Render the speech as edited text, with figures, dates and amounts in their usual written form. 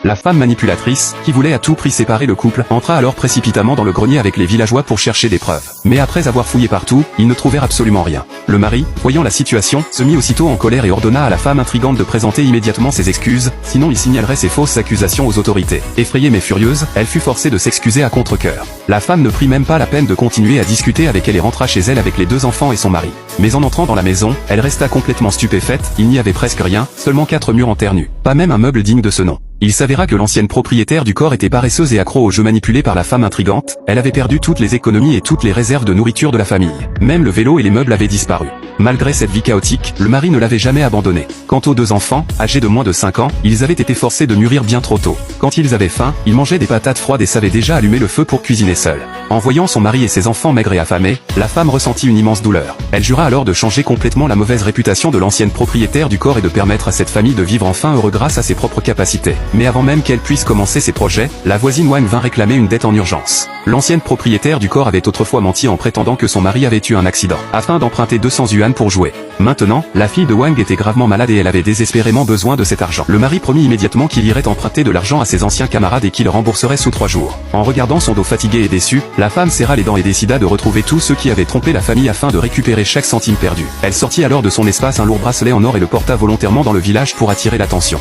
La femme manipulatrice, qui voulait à tout prix séparer le couple, entra alors précipitamment dans le grenier avec les villageois pour chercher des preuves. Mais après avoir fouillé partout, ils ne trouvèrent absolument rien. Le mari, voyant la situation, se mit aussitôt en colère et ordonna à la femme intrigante de présenter immédiatement ses excuses, sinon il signalerait ses fausses accusations aux autorités. Effrayée mais furieuse, elle fut forcée de s'excuser à contre-cœur. La femme ne prit même pas la peine de continuer à discuter avec elle et rentra chez elle avec les 2 enfants et son mari. Mais en entrant dans la maison, elle resta complètement stupéfaite, il n'y avait presque rien, seulement 4 murs en terre nue. Pas même un meuble digne de ce nom. Il s'avéra que l'ancienne propriétaire du corps était paresseuse et accro aux jeux manipulés par la femme intrigante, elle avait perdu toutes les économies et toutes les réserves de nourriture de la famille. Même le vélo et les meubles avaient disparu. Malgré cette vie chaotique, le mari ne l'avait jamais abandonné. Quant aux 2 enfants, âgés de moins de 5 ans, ils avaient été forcés de mûrir bien trop tôt. Quand ils avaient faim, ils mangeaient des patates froides et savaient déjà allumer le feu pour cuisiner seuls. En voyant son mari et ses enfants maigres et affamés, la femme ressentit une immense douleur. Elle jura alors de changer complètement la mauvaise réputation de l'ancienne propriétaire du corps et de permettre à cette famille de vivre enfin heureux grâce à ses propres capacités. Mais avant même qu'elle puisse commencer ses projets, la voisine Wang vint réclamer une dette en urgence. L'ancienne propriétaire du corps avait autrefois menti en prétendant que son mari avait eu un accident, afin d'emprunter 200 yuan pour jouer. Maintenant, la fille de Wang était gravement malade et elle avait désespérément besoin de cet argent. Le mari promit immédiatement qu'il irait emprunter de l'argent à ses anciens camarades et qu'il rembourserait sous 3 jours. En regardant son dos fatigué et déçu, la femme serra les dents et décida de retrouver tous ceux qui avaient trompé la famille afin de récupérer chaque centime perdu. Elle sortit alors de son espace un lourd bracelet en or et le porta volontairement dans le village pour attirer l'attention.